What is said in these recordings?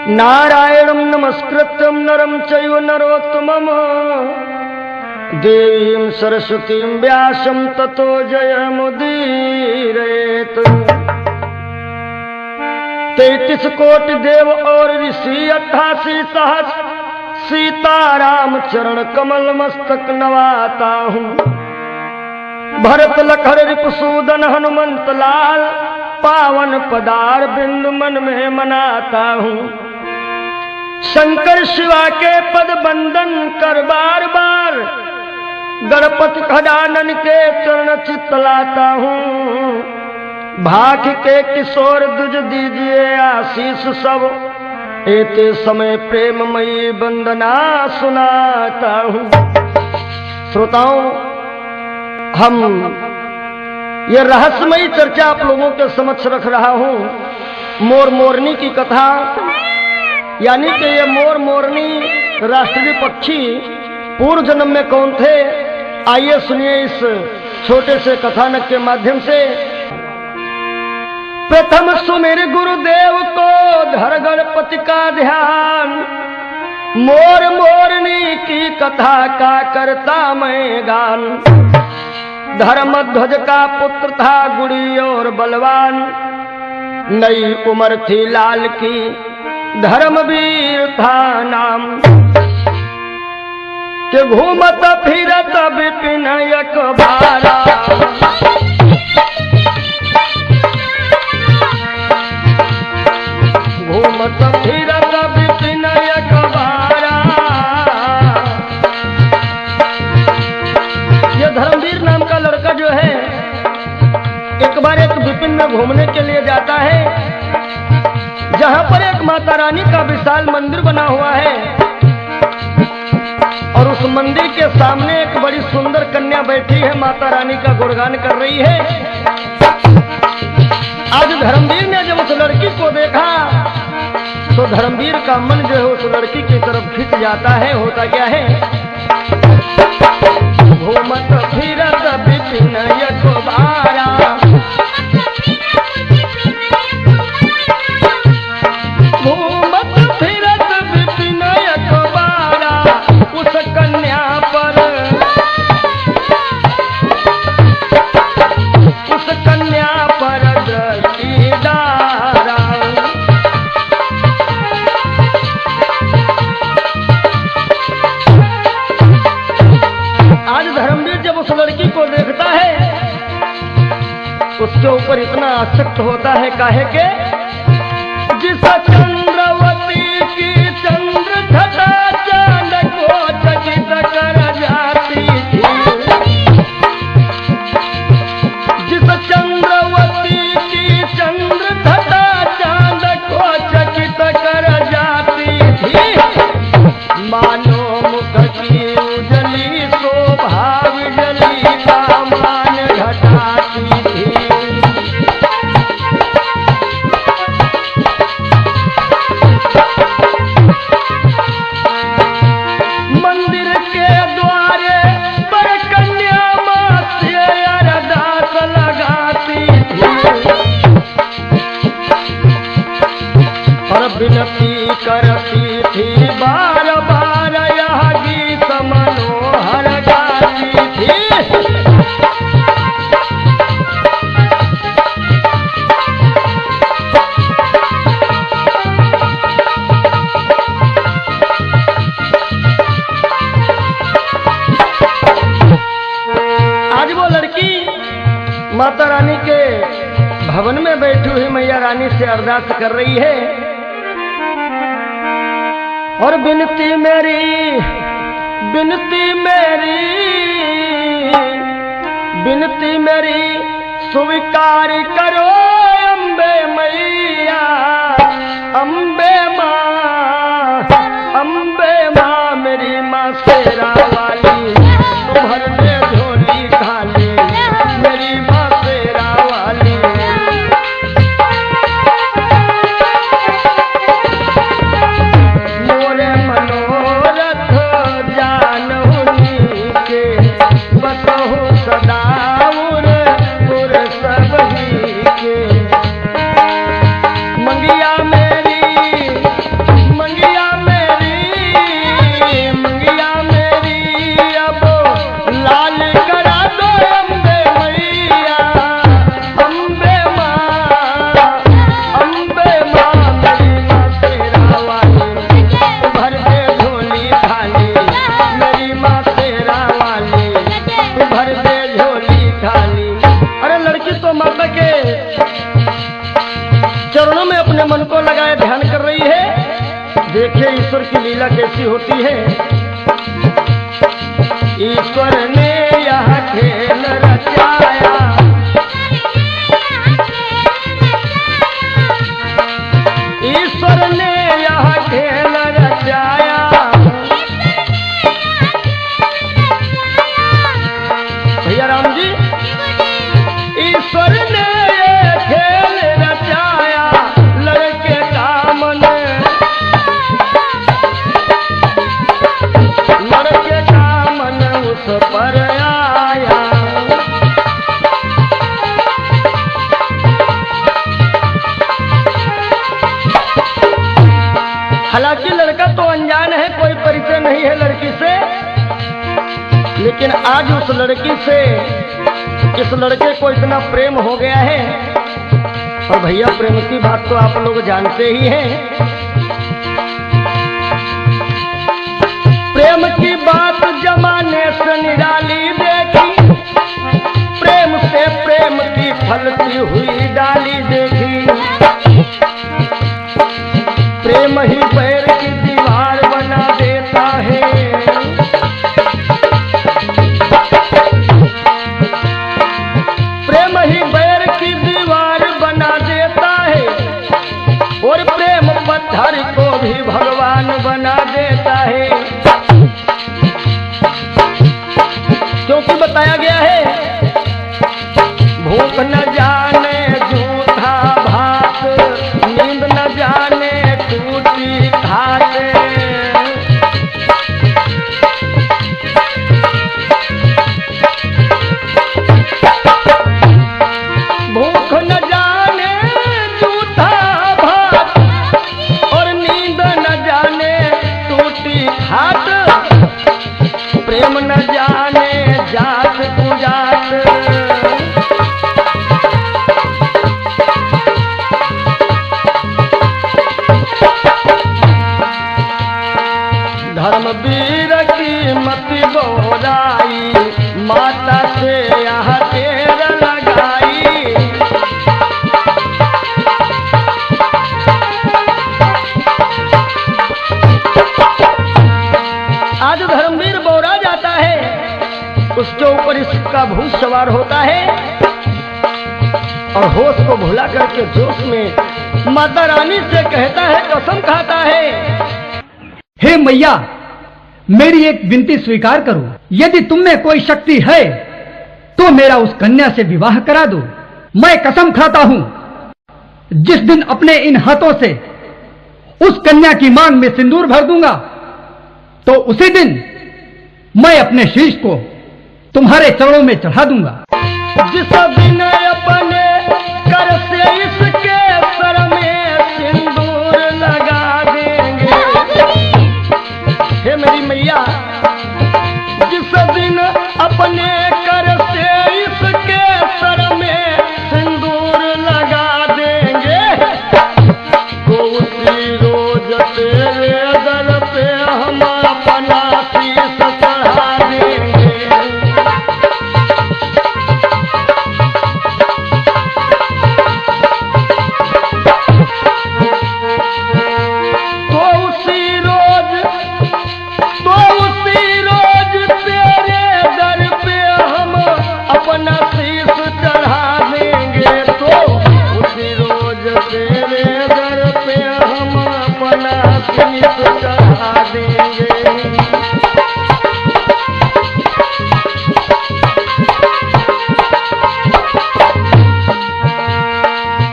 नारायणं नमस्कृत्यं नरं चैव नरोत्तमं देवीं सरस्वतीं व्यासं ततो जयमुदीरयेत्। 33 कोटि देव और ऋषि 88 सहस्र सीताराम चरण कमल मस्तक नवाता हूँ। भरत लखन रिपुसूदन हनुमंत लाल पावन पदार बिंदु मन में मनाता हूँ। शंकर शिवा के पद बंदन कर बार बार गणपति खजानन के चरण चितलाता हूँ। भाग के किशोर दुज दीजिए आशीष सब एते समय प्रेममयी वंदना सुनाता हूँ। श्रोताओं, हम ये रहस्यमयी चर्चा आप लोगों के समक्ष रख रहा हूँ। मोर मोरनी की कथा, यानी कि ये मोर मोरनी राष्ट्रीय पक्षी पूर्व जन्म में कौन थे, आइए सुनिए इस छोटे से कथानक के माध्यम से। प्रथम सुमिर गुरुदेव को धर गणपति का ध्यान, मोर मोरनी की कथा का करता मैं गान। धर्मध्वज का पुत्र था गुड़ी और बलवान, नई उम्र थी लाल की धर्मवीर था नाम। के घूमत फिरत विपिन एक बारा, घूमत फिरत विपिन एक बारा। ये धर्मवीर नाम का लड़का जो है एक बार एक विपिन में घूमने के लिए जाता है, जहां पर एक माता रानी का विशाल मंदिर बना हुआ है और उस मंदिर के सामने एक बड़ी सुंदर कन्या बैठी है, माता रानी का गुणगान कर रही है। आज धर्मवीर ने जब उस लड़की को देखा तो धर्मवीर का मन जो है उस लड़की की तरफ खिंच जाता है। होता क्या है, घूमत फिरत विपिन एक बारा, घूमत फिरत विपिन एक बारा। उस कन्या पर दृष्टि डारा। आज धर्मवीर जब उस लड़की को देखता है उसके ऊपर इतना आसक्त होता है, काहे के जिस चंद्रवती की चंद्र घटा चांद को चकित कर जाती थी, जिस चंद्रवती की चंद्र घटा चांद को चकित कर जाती थी, मानो मुख की उजली शोभा विजली का मान घटाती थी। मंदिर के द्वारे पर कन्या मां से अरदास लगाती थी और विनती करती थी, बार बार यह गीत मनोहर गाती थी। आज वो लड़की माता रानी के भवन में बैठी हुई मैया रानी से अरदास कर रही है और बिनती मेरी स्वीकार करो अम्बे मैया, अम्बे माँ मेरी माँ शेरा वाली, भर दे झोली खाली मेरी माँ शेरा वाली। मोरे मनोरथ जानहुनी के बसहु सदा उर सब ही के। मन को लगाए ध्यान कर रही है। देखिए ईश्वर की लीला कैसी होती है। ईश्वर ने यह खेल रचाया, ईश्वर ने यह खेल रचाया, भैया राम जी, ईश्वर ने ये खेल रचाया, लड़के का मन, लड़के का मन उस पर आया। हालांकि लड़का तो अनजान है, कोई परिचय नहीं है लड़की से, लेकिन आज उस लड़की से इस लड़के को इतना प्रेम हो गया है। और भैया प्रेम की बात तो आप लोग जानते ही हैं। प्रेम की बात जमाने से निराली देखी, प्रेम से प्रेम की फलती हुई डाली देखी। प्रेम ही पैर की दीवार बना देता है, प्रेम ही पैर की दीवार बना देता है, और प्रेम पत्थर को भी भगवान बना देता है। क्योंकि बताया गया है, भूख न जाने जूठा भात, नींद न जाने टूटी घाट। भूख न जाने जूठा भात, और नींद न जाने टूटी घाट। प्रेम न जाने जात कुजात, धर्मवीर की मति बोराई, माता से यह तेर लगाई। आज धर्मवीर बोरा जाता है, उसके ऊपर इसका भूत सवार होता है, और होश को भुला करके जोश में माता रानी से कहता है, कसम खाता है, हे मैया, मेरी एक विनती स्वीकार करो। यदि तुम में कोई शक्ति है तो मेरा उस कन्या से विवाह करा दो। मैं कसम खाता हूं, जिस दिन अपने इन हाथों से उस कन्या की मांग में सिंदूर भर दूंगा, तो उसी दिन मैं अपने शीश को तुम्हारे चरणों में चढ़ा दूंगा। जिस दिन अपने कर से इसके सर में सिंदूर लगा देंगे, हे मेरी मैया, जिस दिन अपने कर से इसके सर में सिंदूर लगा देंगे, तो उसी रोज तेरे दर पे हम अपना शीश चढ़ा देंगे।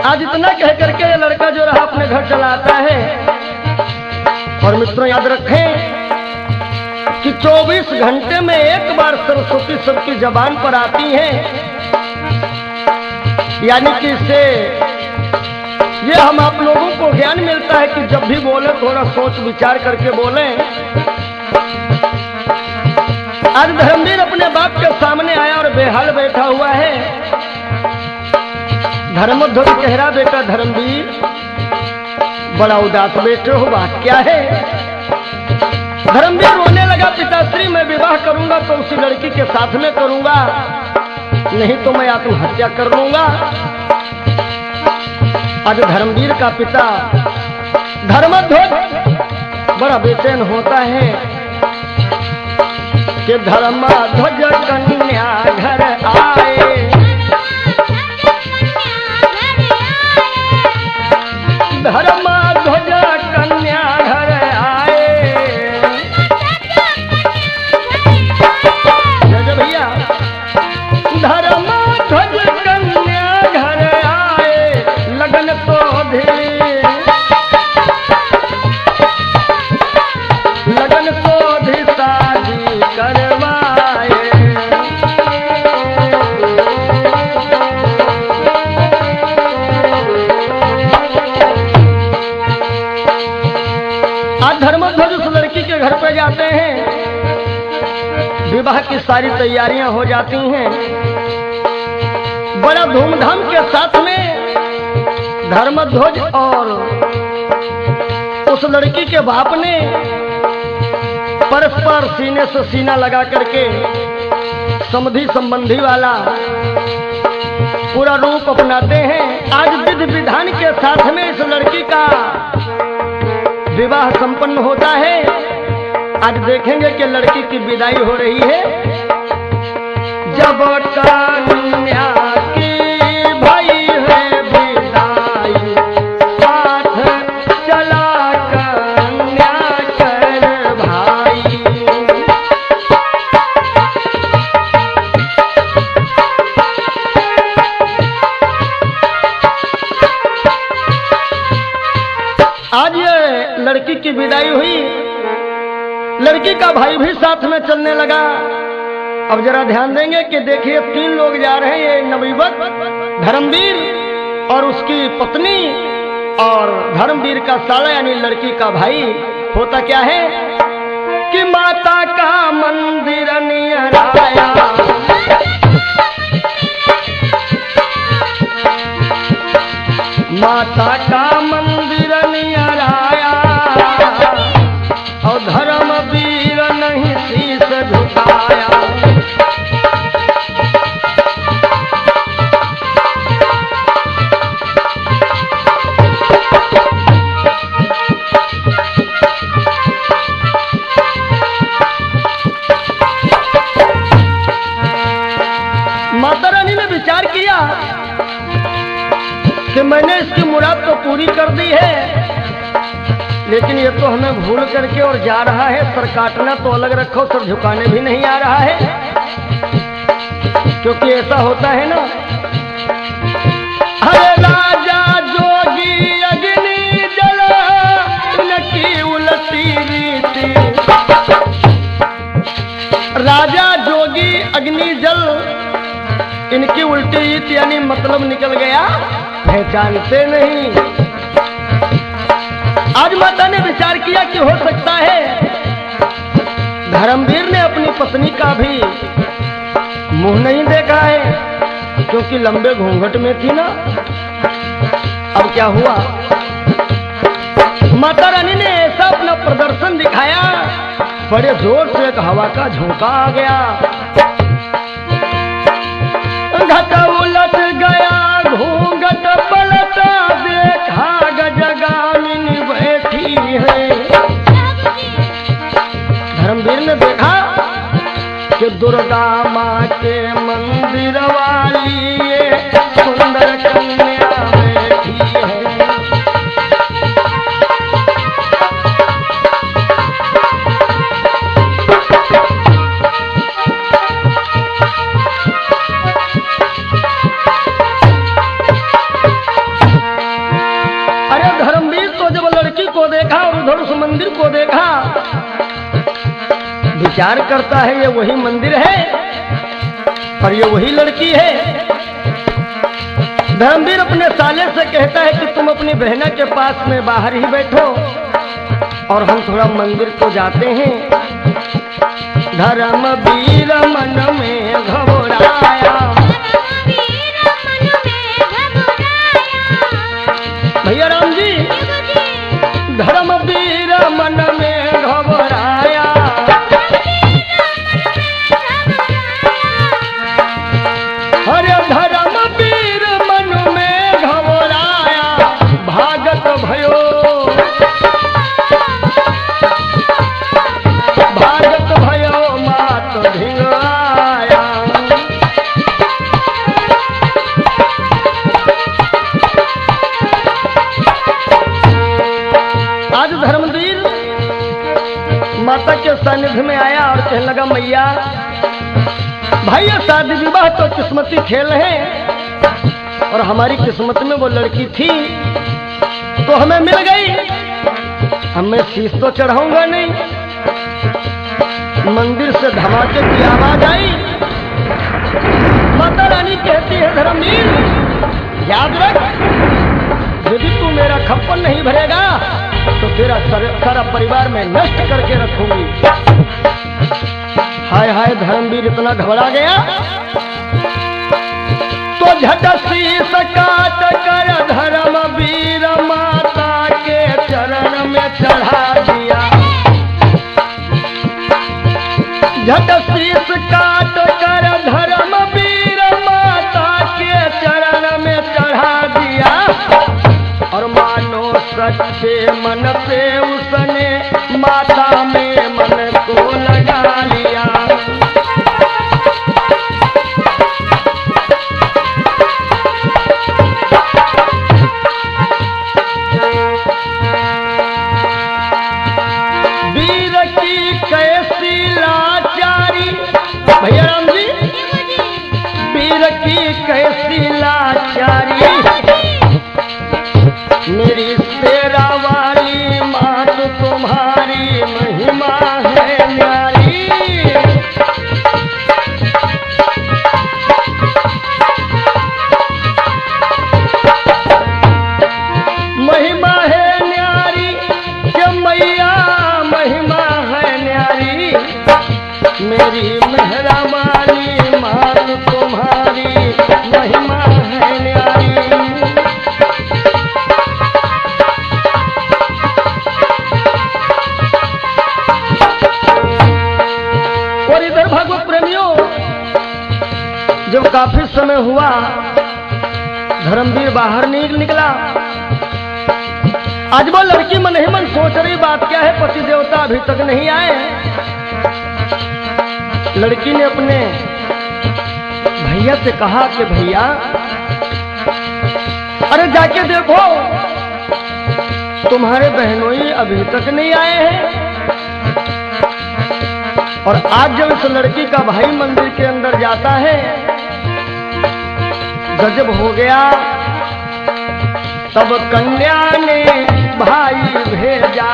आज इतना कह करके ये लड़का जो रहा अपने घर चला आता है। और मित्रों याद रखें कि 24 घंटे में एक बार सरस्वती सबकी जबान पर आती है, यानी कि इससे ये हम आप लोगों को ज्ञान मिलता है कि जब भी बोले थोड़ा सोच विचार करके बोलें। आज धर्मवीर अपने बाप के सामने आया और बेहाल बैठा हुआ है। धर्मध्वज कह रहा, बेटा धर्मवीर बड़ा उदास बैठे हो, बात क्या है? धर्मवीर रोने लगा, पिताश्री मैं विवाह करूंगा तो उसी लड़की के साथ में करूंगा, नहीं तो मैं आत्महत्या कर लूंगा। आज धर्मवीर का पिता धर्मध्वज बड़ा बेचैन होता है कि धर्मध्वज कन्या घर आए, धर्मध्वज कन्या घर आए। जय भैया, धर्मध्वज कन्या घर आए, लगन तो लगन तो शादी करवाए। आज धर्मध्वज उस लड़की के घर पे जाते हैं, विवाह की सारी तैयारियां हो जाती हैं। बड़ा धूमधाम के साथ में धर्मध्वज और उस लड़की के बाप ने परस्पर सीने से सीना लगा करके समधि संबंधी वाला पूरा रूप अपनाते हैं। आज विधि विधान के साथ में इस लड़की का विवाह संपन्न होता है। आज देखेंगे कि लड़की की विदाई हो रही है। जब कन्या की भई है विदाई, साथ चला कन्या कर भाई। आज ये लड़की की विदाई हुई, लड़की का भाई भी साथ में चलने लगा। अब जरा ध्यान देंगे कि देखिए 3 लोग जा रहे हैं, ये नवयुवक धर्मवीर और उसकी पत्नी और धर्मवीर का साला यानी लड़की का भाई। होता क्या है कि माता का मंदिर नियर आया, माता का मंदिर नियर आया और धर्मवीर नहीं शीश झुकाया। माता रानी ने विचार किया कि मैंने इसकी मुराद तो पूरी कर दी है, लेकिन ये तो हमें भूल करके और जा रहा है। सर काटना तो अलग रखो, सर झुकाने भी नहीं आ रहा है। क्योंकि ऐसा होता है ना, अरे राजा जोगी अग्नि जल इनकी उलटी रीति, राजा जोगी अग्नि जल इनकी उल्टी रीति यानी मतलब निकल गया, पहचानते नहीं। आज माता ने विचार किया कि हो सकता है धर्मवीर ने अपनी पत्नी का भी मुंह नहीं देखा है, क्योंकि लंबे घूंघट में थी ना। अब क्या हुआ, माता रानी ने ऐसा अपना प्रदर्शन दिखाया, बड़े जोर से एक हवा का झोंका आ गया, घट उलट गया, घूंघट पलटा, देखा गजगामिनी बैठी है। धर्मवीर ने देखा कि दुर्गा माँ के मंदिर वाली ये सुंदर कन्या बैठी है। उधर उस मंदिर को देखा, विचार करता है ये वही मंदिर है और ये वही लड़की है। धर्मवीर अपने साले से कहता है कि तुम अपनी बहना के पास में बाहर ही बैठो और हम थोड़ा मंदिर को जाते हैं। धर्मवीर मन में घबराया, भैया राम जी, धर्मवीर मन में घबराया, अरे धर्मवीर मन में घबराया, आज धर्मवीर माता के सानिध्य में आया और कहने लगा, मैया भाई ये शादी विवाह तो किस्मती खेल है और हमारी किस्मत में वो लड़की थी तो हमें मिल गई, अब मैं शीश तो चढ़ाऊंगा नहीं। मंदिर से धमाके की आवाज आई। माता रानी कहती है, धर्मवीर याद रख, यदि तू मेरा खप्पन नहीं भरेगा तो तेरा सारा परिवार में नष्ट करके रखूंगी। हाय हाय, धर्मवीर इतना घबरा गया तो झट शीश काट कर धर्मवीर माता के चरण में चढ़ा दिया। झट शीश काट कर धर्मवीर माता के चरण में चढ़ा दिया और मानो सच्चे मन से उसने माता में मन को लगा लिया। वीर की कैसी लाचारी, भैया राम जी, वीर की कैसी लाचारी, मेरी शेरा वाली मात तुम्हारी महिमा है न्यारी। महिमा है न्यारी कि मैया महिमा है न्यारी, मेरी मेहरा वाली मात तुम्हारी महिमा है न्यारी। और इधर भागवत प्रेमियों, जब काफी समय हुआ धर्मवीर बाहर निकला। आज वो लड़की मन ही मन सोच रही बात क्या है, पति देवता अभी तक नहीं आए। लड़की ने अपने भैया से कहा कि भैया अरे जाके देखो तुम्हारे बहनोई अभी तक नहीं आए हैं। और आज जब इस लड़की का भाई मंदिर के अंदर जाता है, गजब हो गया। तब कन्या ने भाई भेजा,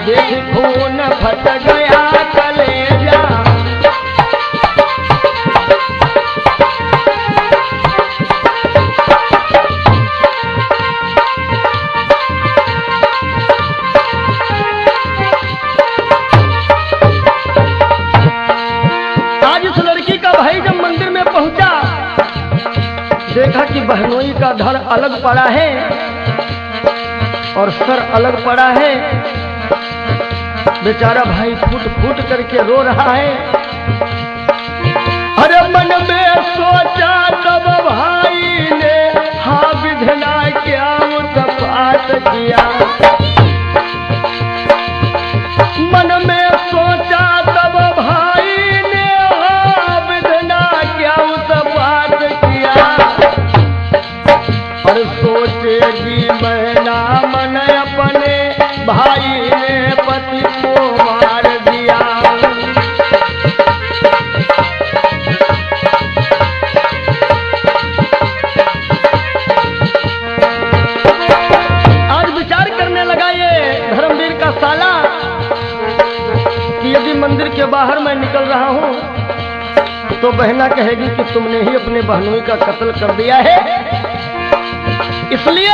देख खून फट गया कलेजा। देखा कि बहनोई का धड़ अलग पड़ा है और सर अलग पड़ा है। बेचारा भाई फूट फूट करके रो रहा है। अरे मन में सोचा तब भाई ने, हाँ विधना क्या उत्पात किया। मन में सोचा तब भाई ने, हाँ विधना क्या उत्पात किया। और सोचेगी बहना मन अपने भाई ने पति को मार दिया। आज विचार करने लगा ये धर्मवीर का साला कि यदि मंदिर के बाहर मैं निकल रहा हूं तो बहना कहेगी कि तुमने ही अपने बहनोई का कत्ल कर दिया है। इसलिए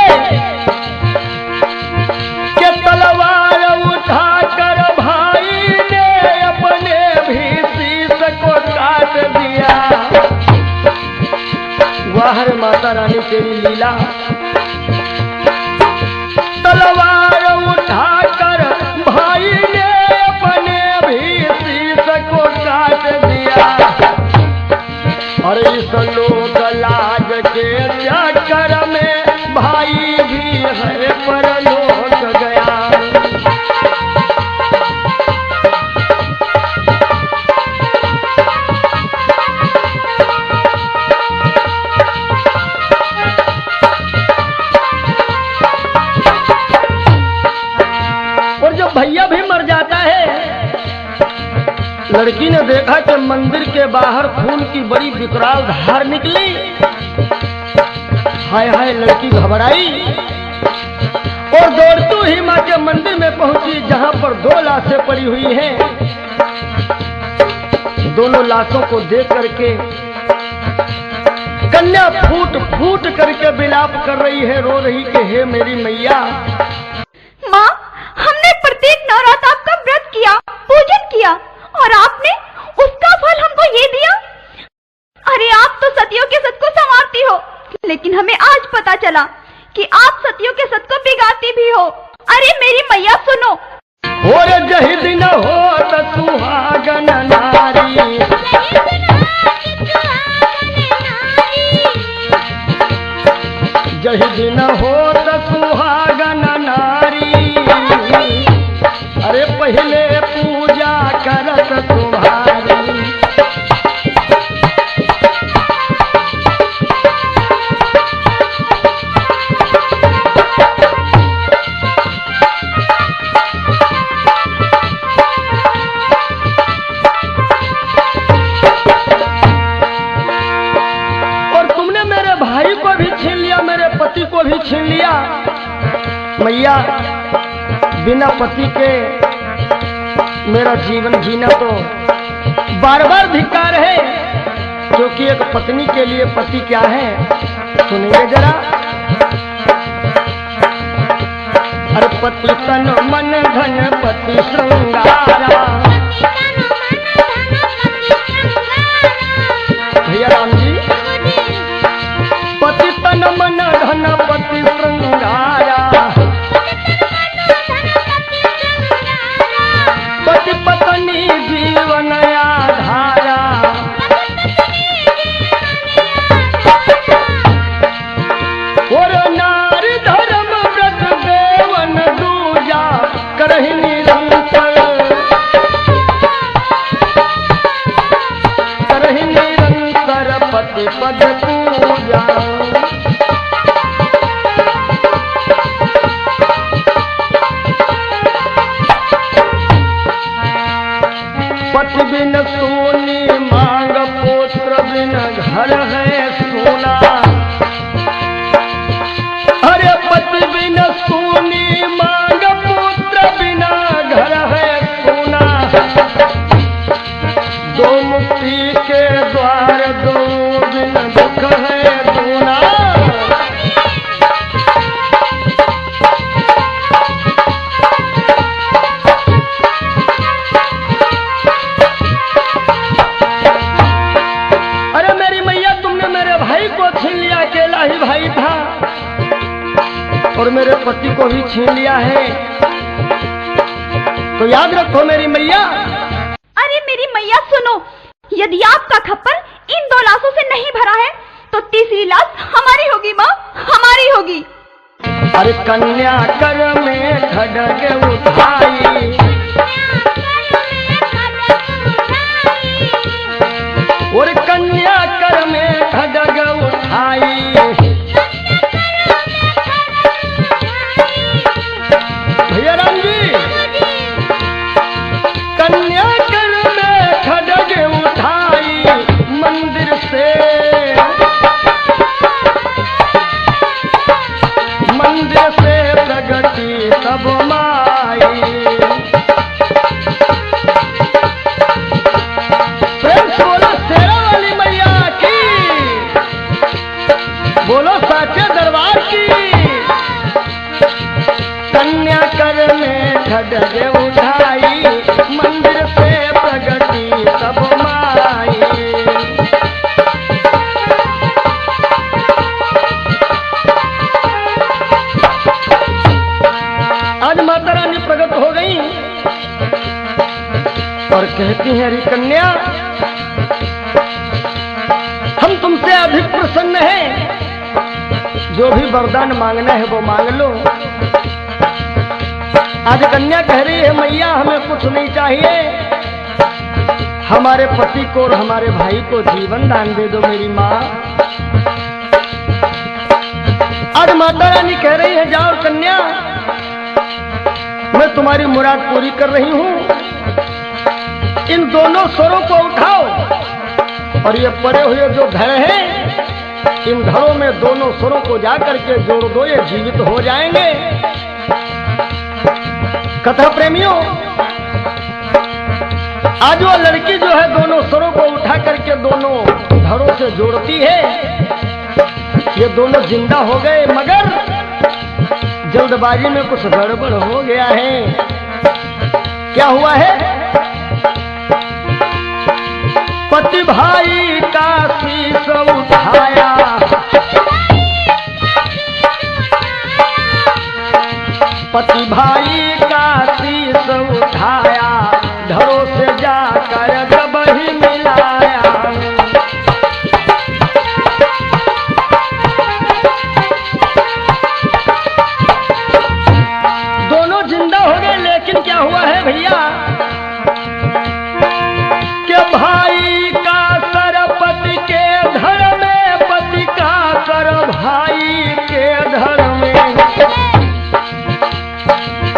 कि तलवार उठाकर भाई ने अपने भी शीश को काट दिया। वाह रे माता रानी तेरी लीला। तलवार उठाकर भाई ने अपने भी शीश को काट दिया। और इस लोक लाज के चक्कर में भाई भी है परलोक गया। और जब भैया भी मर जाता है, लड़की ने देखा कि मंदिर के बाहर खून की बड़ी विकराल धार निकली। हाय हाय, लड़की घबराई और दौड़ती ही माँ के मंदिर में पहुंची, जहां पर 2 लाशें पड़ी हुई हैं। दोनों लाशों को देख करके कन्या फूट फूट करके विलाप कर रही है, रो रही कि हे मेरी मैया। माँ, हमने प्रत्येक नवरात्र आपका व्रत किया, पूजन किया, और आपने उसका फल हमको ये दिया। अरे आप तो सतियों के सत को संवारती हो, लेकिन हमें आज पता चला कि आप सतियों के सत को बिगाड़ती भी हो। अरे मेरी मैया सुनो। और जहि दिन होत सुहागन नारी, जहि दिन होत सुहागन नारी, अरे पहले पूजा करत तुम्हारी। पति को भी छीन लिया। मैया, बिना पति के मेरा जीवन जीना तो बार बार धिक्कार है, क्योंकि एक पत्नी के लिए पति क्या है सुनिए जरा। अरे पति तन मन धन पति श्रृंगारा, भैया राम जी, पति तन मन धन पति श्रृंगारा, पति पत्नी जीवन आधारा, और नारी धर्म व्रत देवन दूजा करहि निरंतर, करहि निरंतर पति पद पूजा। पति बिन सोनी मांग पुत्र बिन घर है सोना, अरे पति बिन सोनी मांग पुत्र बिना घर है सोना, दो मुक्ति के द्वार दो बिन दुख है दूना। अकेला ही भाई था और मेरे पति को भी छीन लिया है, तो याद रखो मेरी मैया। अरे मेरी मैया सुनो, यदि आपका खप्पर इन 2 लाशों से नहीं भरा है तो तीसरी लाश हमारी होगी माँ, हमारी होगी। अरे कन्या कर में खड्ग उठाई, और कन्या कर में खड्ग उठाई, भैया राम जी, कन्या कर में खड्ग उठाई, मंदिर से प्रगति तब माई। प्रेम से बोलो शेरा वाली मैया की, बोलो साचे दरबार की। कन्या कर में खड्ग उठाई, मंदिर से प्रगति तब माई। आज माता रानी प्रकट हो गई और कहती हैं, अरे कन्या, हम तुमसे अधिक प्रसन्न हैं, जो भी वरदान मांगना है वो मांग लो। आज कन्या कह रही है, मैया हमें कुछ नहीं चाहिए, हमारे पति को और हमारे भाई को जीवन दान दे दो मेरी माँ। आज माता रानी कह रही है, जाओ कन्या, मैं तुम्हारी मुराद पूरी कर रही हूं। इन दोनों स्वरों को उठाओ और ये पड़े हुए जो धड़ हैं, इन धड़ों में दोनों स्वरों को जाकर के जोड़ दो, ये जीवित हो जाएंगे। कथा प्रेमियों, आज वो लड़की जो है दोनों स्वरों को उठा करके दोनों धड़ों से जोड़ती है। ये दोनों जिंदा हो गए, मगर जल्दबाजी में कुछ गड़बड़ हो गया है। क्या हुआ है? पति भाई का शीश उठाया, पति भाई का शीश उठाया, धड़ों से जाकर जब ही मिलाया। दोनों जिंदा हो गए, लेकिन क्या हुआ है भैया कि भाई का सर पति के धड़ में, पति का सर भाई के धड़ में।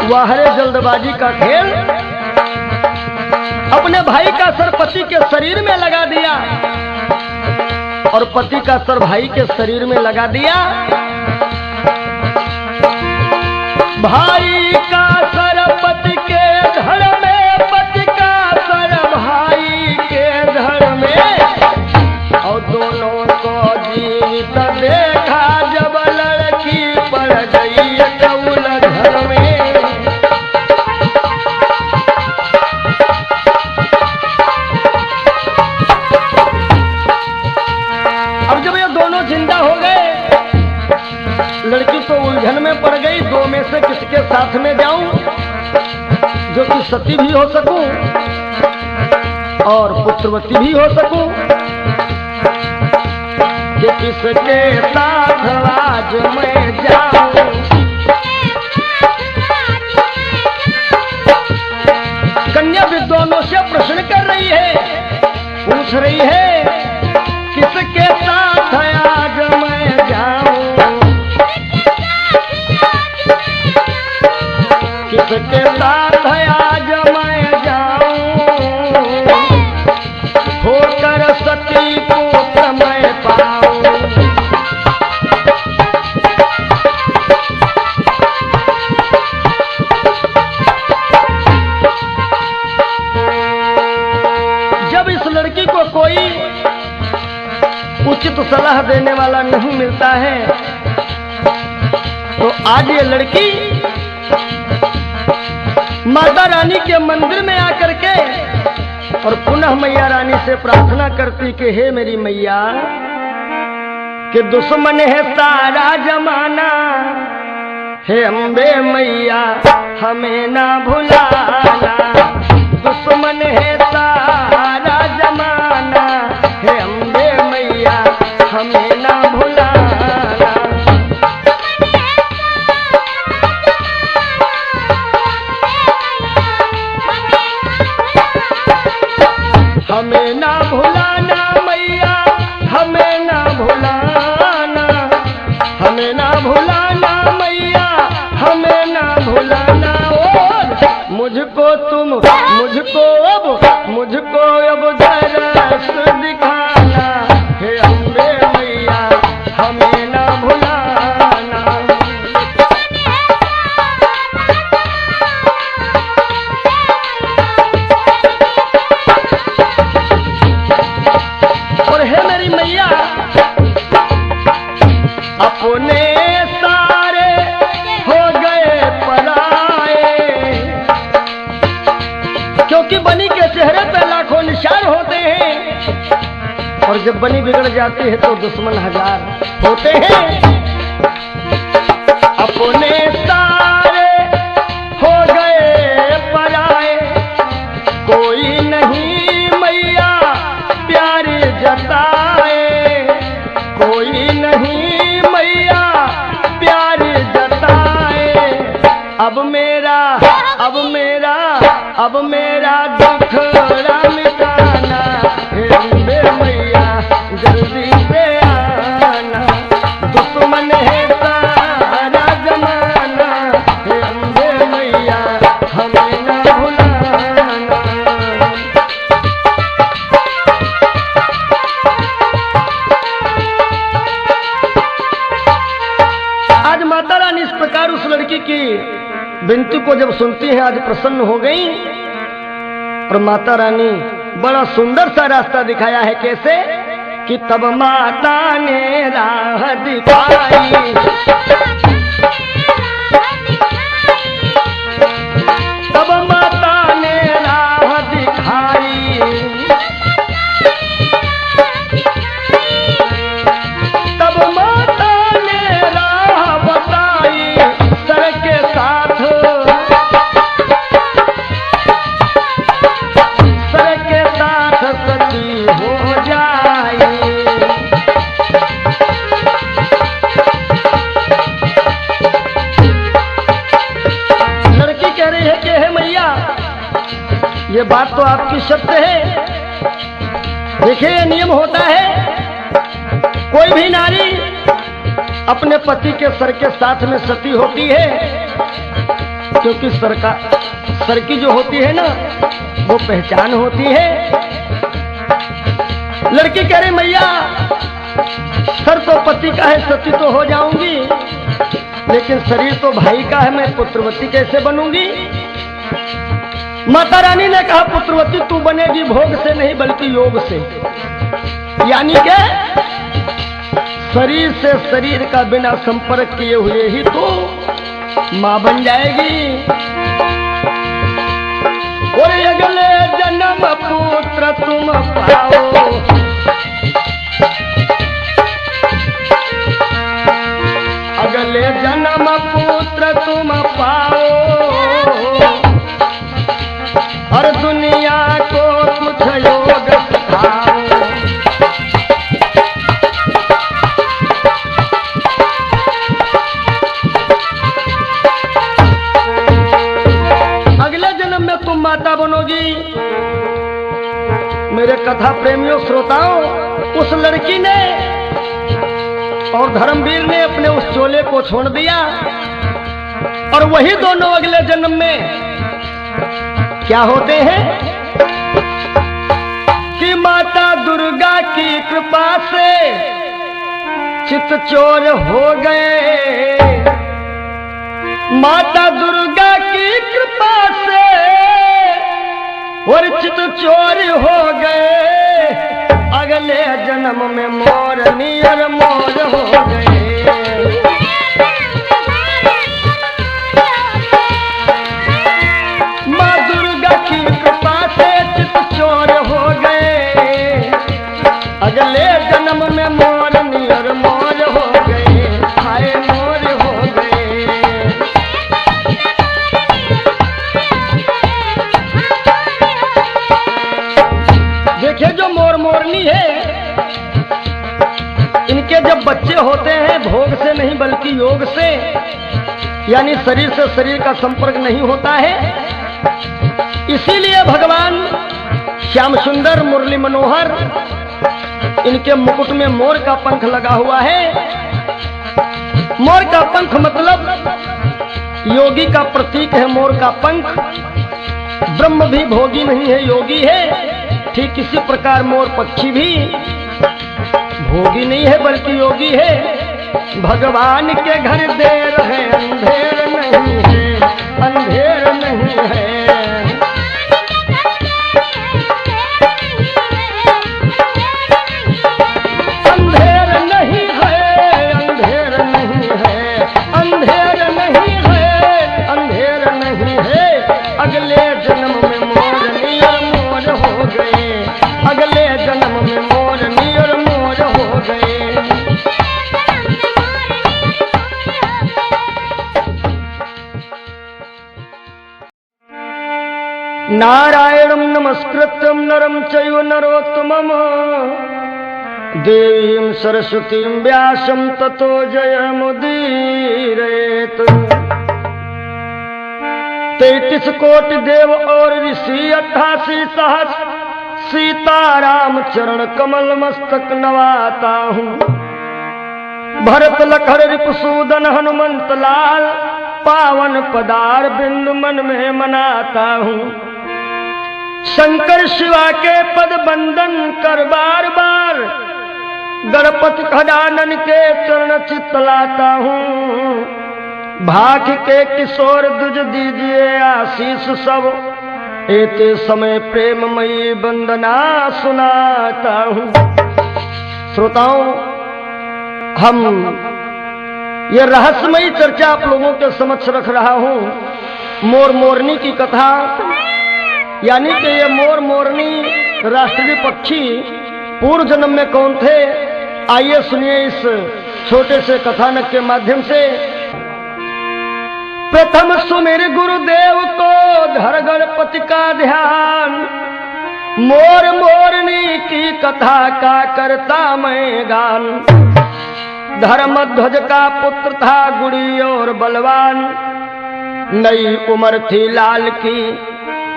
वह है जल्दबाजी का खेल। अपने भाई का सर पति के शरीर में लगा दिया और पति का सर भाई के शरीर में लगा दिया। भाई का सर पति के धड़ में, पति का सर भाई के धड़ में, और दोनों को जीवित देखा जब लड़की पड़ गई कौल घर में। अब जब ये दोनों जिंदा हो गए, लड़की तो उलझन में पड़ गई, दो में से किसके साथ में जाऊं जो कि सती भी हो सकूं और पुत्रवती भी हो सकूं, कि किसके साथ आज मैं जाऊं। कन्या विद्वानों से प्रश्न कर रही है, पूछ रही है, किसके साथ आज मैं जाऊं, किसके साथ आज मैं जाऊं, होकर सती पुत्र मैं पाऊं। जब इस लड़की को कोई उचित सलाह देने वाला नहीं मिलता है, तो आज ये लड़की माता रानी के मंदिर में आकर के और पुनः मैया रानी से प्रार्थना करती कि हे मेरी मैया, कि दुश्मन है सारा जमाना, हे अम्बे मैया हमें ना भुलाना। दुश्मन है सारा जमाना, हे अम्बे मैया हमें ना भुलाना। हमें ना भुलाना मैया, हमें ना भुलाना, हमें ना भुलाना मैया, हमें ना भुलाना। और मुझको तुम, मुझको अब दरस दिखाना, हे अम्बे मैया हमें ना भुलाना। और हे मेरी मैया, अपने सारे हो गए पराए, क्योंकि बनी के चेहरे पे लाखों निशान होते हैं, और जब बनी बिगड़ जाती है तो दुश्मन हजार होते हैं। अपने सारे हो गए पराए, कोई नहीं मैया प्यार जताए, कोई नहीं मैया प्यार जताए। अब मेरा दुखड़ा मिटाना, हे अम्बे मैया जल्दी से आना। दुश्मन है सारा जमाना, हे अम्बे मैया सुनती हैं आज प्रसन्न हो गई। और माता रानी बड़ा सुंदर सा रास्ता दिखाया है। कैसे कि तब माता ने राह दिखाई, तब माता ने राह दिखाई, तब माता ने राह बताई, सर के साथ, सर के साथ सती हो जाए। लड़की कह रही है कि हे मैया, ये बात तो आपकी सत्य है। देखिए ये नियम होता है, कोई भी नारी अपने पति के सर के साथ में सती होती है, क्योंकि सर की जो होती है ना वो पहचान होती है। लड़की कह रही मैया, सर तो पति का है, सती तो हो जाऊंगी, लेकिन शरीर तो भाई का है, मैं पुत्रवती कैसे बनूंगी। माता रानी ने कहा पुत्रवती तू बनेगी भोग से नहीं बल्कि योग से, यानी कि शरीर से शरीर का बिना संपर्क किए हुए ही तो मां बन जाएगी। और अगले जन्म पुत्र तुम पाओ, अगले जन्म पुत्र तुम पाओ, और दुनिया को कुछ योग सिखाओ। अगले जन्म में तुम माता बनोगी। मेरे कथा प्रेमियों श्रोताओं, उस लड़की ने और धर्मवीर ने अपने उस चोले को छोड़ दिया, और वही दोनों अगले जन्म में क्या होते हैं कि माता दुर्गा की कृपा से चितचोर हो गए। माता दुर्गा की कृपा से और चितचोर हो गए। अगले जन्म में मोरनी और मोर हो गए। माँ दुर्गा की कृपा से चितचोर हो गए। अगले जन्म में मोरनी और मोर हो गए। हाय मोर हो गए। देखिए जो मोर मोरनी है, इनके जब बच्चे होते हैं भोग से नहीं बल्कि योग से, यानी शरीर से शरीर का संपर्क नहीं होता है। इसीलिए भगवान श्याम सुंदर मुरली मनोहर, इनके मुकुट में मोर का पंख लगा हुआ है। मोर का पंख मतलब योगी का प्रतीक है। मोर का पंख, ब्रह्म भी भोगी नहीं है, योगी है। ठीक इसी प्रकार मोर पक्षी भी भोगी नहीं है बल्कि योगी है। भगवान के घर देर है, अंधेर नहीं है, अंधेर नहीं है। अंधेर नहीं है, अंधेर नहीं है, अंधेर नहीं है, अंधेर नहीं है। अगले जन्म में मोरनी और मोर हो गए। अगले जन्म में मोरनी और मोर हो गए। नारायणं नमस्कृत्यं नरं चैव नरोत्तमं देवीं सरस्वतीं व्यासं ततो जयमुदीरयेत्। 33 कोटि देव और ऋषि 88 सहस्र सीताराम चरण कमल मस्तक नवाता हूँ। भरत लखन रिपुसूदन हनुमंत लाल पावन पदार बिंदु मन में मनाता हूँ। शंकर शिवा के पद बंदन कर बार बार गणपति खडानन के चरण चित लाता हूँ। भाग के किशोर दुज दीजिए आशीष सब, एते समय प्रेममयी वंदना सुनाता हूँ। श्रोताओं, हम ये रहस्यमयी चर्चा आप लोगों के समक्ष रख रहा हूँ। मोर मोरनी की कथा, यानी कि ये मोर मोरनी राष्ट्रीय पक्षी पूर्व जन्म में कौन थे, आइए सुनिए इस छोटे से कथानक के माध्यम से। प्रथम सुमिर गुरुदेव को धर गणपति का ध्यान, मोर मोरनी की कथा का करता मैं गान। धर्मध्वज का पुत्र था गुड़ी और बलवान, नई उम्र थी लाल की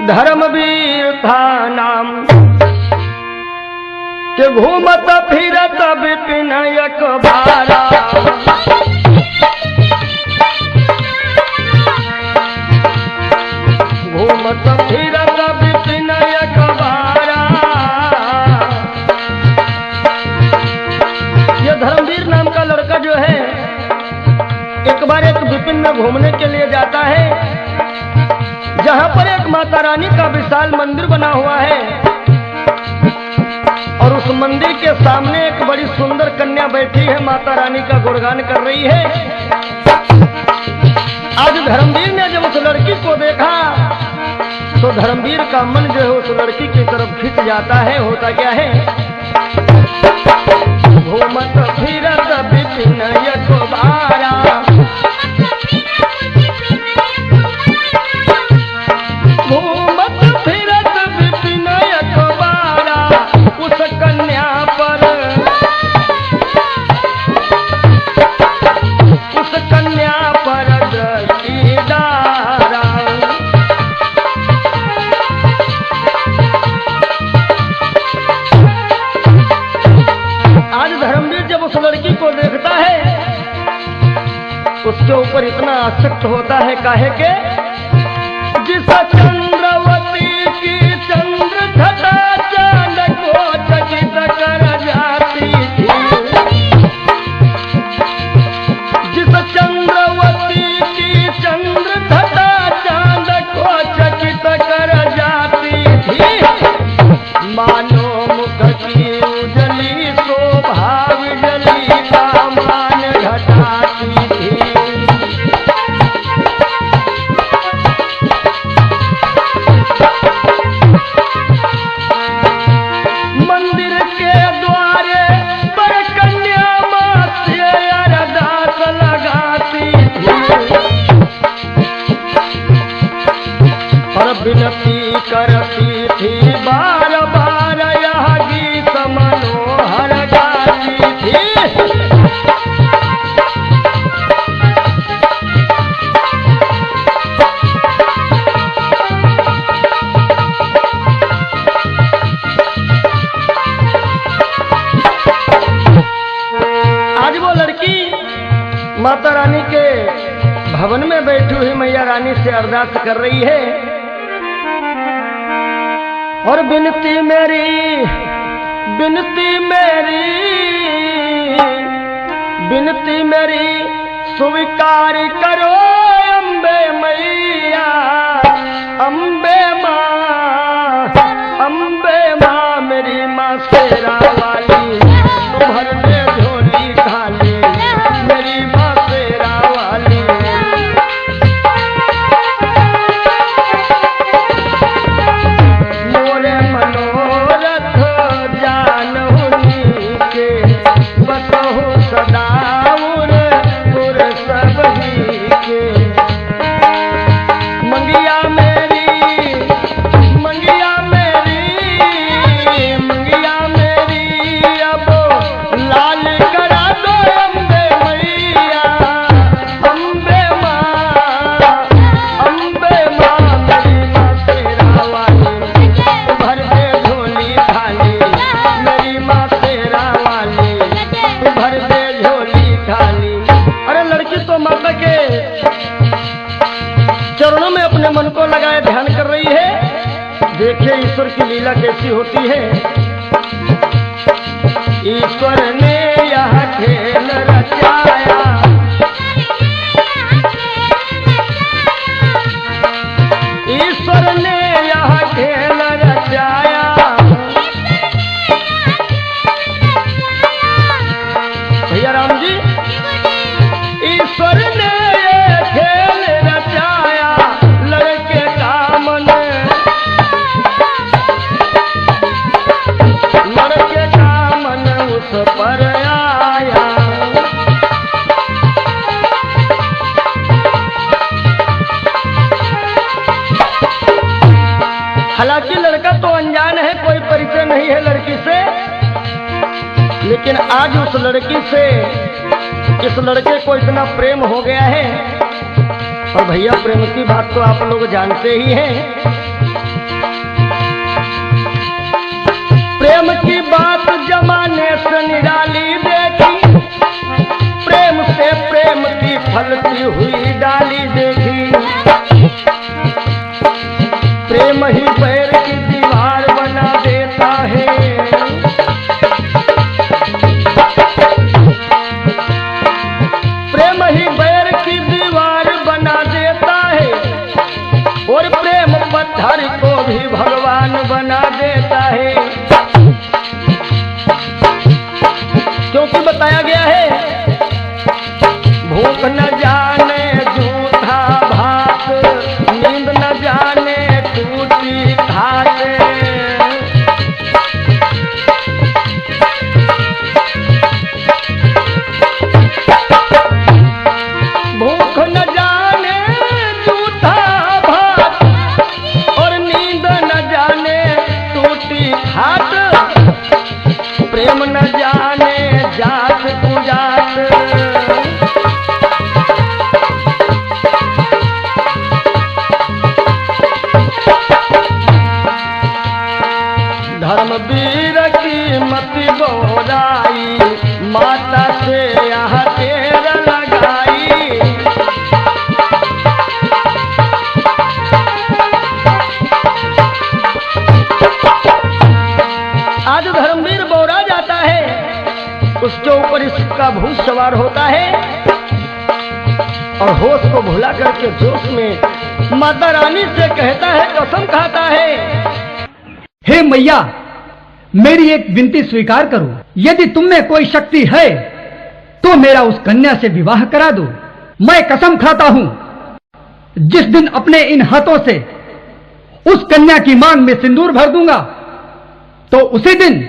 धर्मवीर था नाम। कि घूमत फिरत विपिन अखबारा, घूमत फिरत विपिन अखबारा। यह धर्मवीर नाम का लड़का जो है एक बार एक विपिन में घूमने के लिए जाता है, जहां पर एक माता रानी का विशाल मंदिर बना हुआ है और उस मंदिर के सामने एक बड़ी सुंदर कन्या बैठी है, माता रानी का गुणगान कर रही है। आज धर्मवीर ने जब उस लड़की को देखा तो धर्मवीर का मन जो है उस लड़की की तरफ खिंच जाता है। होता क्या है, घूमत फिरत विपिन अखबारा, घूमत फिरत विपिन अखबारा। उस कन्या पर, उस कन्या पर दृष्टि डारा। आज धर्मवीर जब उस लड़की को देखता है उसके ऊपर इतना आसक्त होता है, काहे के जिस चंद्रवती की चंद्र घटा चांद को चकित कर जाती थी, जिस चंद्रवती की चंद्र घटा चांद को चकित कर जाती थी। मानो मुख की उजली शोभा विजली का मान घटाती थी। मंदिर के द्वारे पर कन्या मां से अरदास लगाती थी और विनती करती थी, बार बार यह गीत मनोहर गाती थी। आज वो लड़की माता रानी के भवन में बैठी हुई मैया रानी से अरदास कर रही है और बिनती मेरी, बिनती मेरी, बिनती मेरी स्वीकार करो अम्बे मैया, अम्बे माँ, अम्बे माँ मेरी माँ शेरा वाली, भर दे झोली खाली मेरी माँ शेरा वाली। मोरे मनोरथ जानहुनी के बसहु सदा उर सबही के। मंगिया मेरी, मंगिया मेरी, मंगिया मेरी अब लाल करा दो अम्बे मैया, अम्बे माँ, अम्बे माँ मेरी माँ शेरा वाली, भर दे झोली खाली मेरी माँ शेरा वाली, भर दे झोली खाली। अरे लड़की तो माता के चरणों में अपने मन को लगाए ध्यान कर रही है। देखिए ईश्वर की लीला कैसी होती है। ईश्वर ने यह खेल रचाया, ईश्वर ने यह खेल रचाया। भैया राम जी, ईश्वर ने ये खेल रचाया, लड़के का मन, लड़के का मन उस पर आया। हालांकि लड़का तो अनजान है, कोई परिचय नहीं है लड़की से, लेकिन आज उस लड़की से इस लड़के को इतना प्रेम हो गया है। और भैया प्रेम की बात तो आप लोग जानते ही हैं। प्रेम की बात जमाने से निराली देखी, प्रेम से प्रेम की फलती हुई डाली देखी। प्रेम ही पैर की दीवार बना देता है, प्रेम ही पैर की दीवार बना देता है, और प्रेम पत्थर को भी भगवान बना देता है। क्योंकि बताया गया है, भूख न जाने जूठा भात, नींद न जाने टूटी खाते। भूख न जाने जूठा भात और नींद न जाने टूटी खात, प्रेम न जाने जात कुजात। धर्मवीर की मति बोराई, माता से यहाँ तेर लगाई। आज धर्मवीर बोरा जाता है, उसके ऊपर इसका भूत सवार होता है, और होश को भुला करके जोश में माता रानी से कहता है, कसम खाता है। हे मैया, मेरी एक विनती स्वीकार करो। यदि तुम में कोई शक्ति है तो मेरा उस कन्या से विवाह करा दो। मैं कसम खाता हूं, जिस दिन अपने इन हाथों से उस कन्या की मांग में सिंदूर भर दूंगा, तो उसी दिन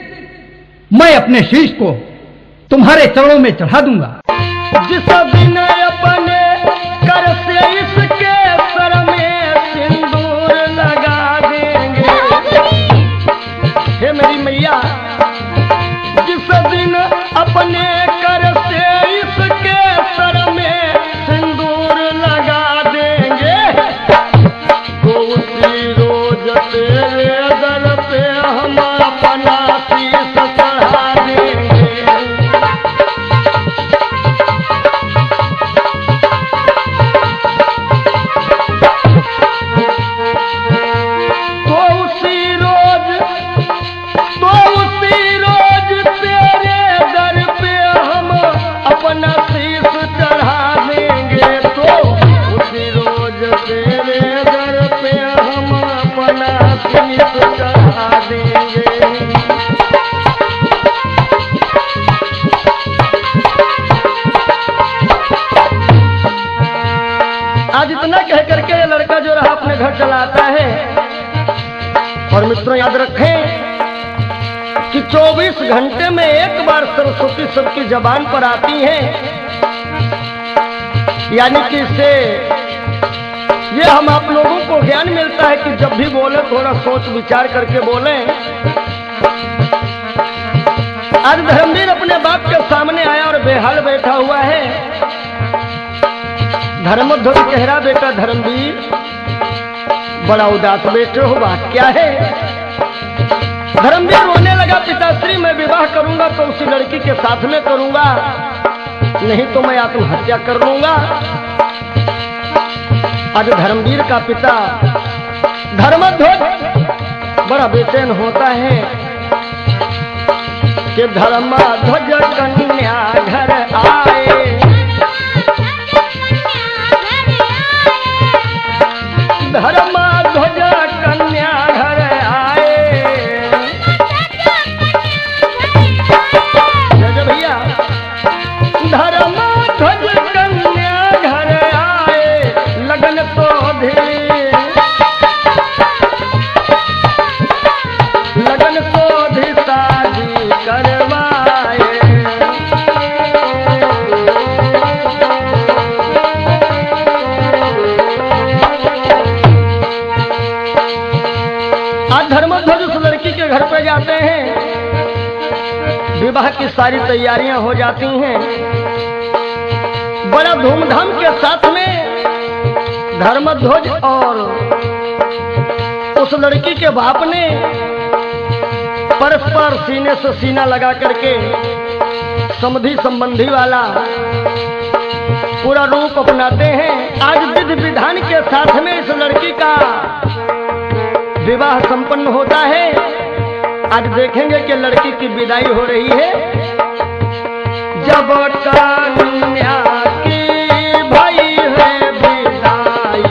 मैं अपने शीश को तुम्हारे चरणों में चढ़ा दूंगा। जिस दिन अपने कर से इसके सर में सिंदूर लगा देंगे, हे मेरी मैया, जिस दिन अपने कर से इसके सर में सिंदूर लगा देंगे, तो उसी रोज तेरे दर पे हम अपना शीश चढ़ा देंगे। आज इतना कह करके ये लड़का जो रहा अपने घर चला आता है। और मित्रों याद रखें कि 24 घंटे में एक बार सरस्वती सबकी जबान पर आती है, यानी कि इससे ये हम आप लोगों को ज्ञान मिलता है कि जब भी बोले थोड़ा सोच विचार करके बोलें। आज धर्मवीर अपने बाप के सामने आया और बेहाल बैठा हुआ है। धर्मध्वज कह रहा, बेटा धर्मवीर बड़ा उदास बैठे हो, बात क्या है? धर्मवीर रोने लगा, पिताश्री मैं विवाह करूंगा तो उसी लड़की के साथ में करूंगा, नहीं तो मैं आत्महत्या कर लूंगा। आज धर्मवीर का पिता धर्मध्वज बड़ा बेचैन होता है कि धर्मध्वज कन्या घर आए, धर्मध्वज जाते हैं। विवाह की सारी तैयारियां हो जाती हैं। बड़ा धूमधाम के साथ में धर्मध्वज और उस लड़की के बाप ने परस्पर सीने से सीना लगा करके समधि संबंधी वाला पूरा रूप अपनाते हैं। आज विधि विधान के साथ में इस लड़की का विवाह संपन्न होता है। आज देखेंगे कि लड़की की विदाई हो रही है। जब कन्या की भाई है विदाई,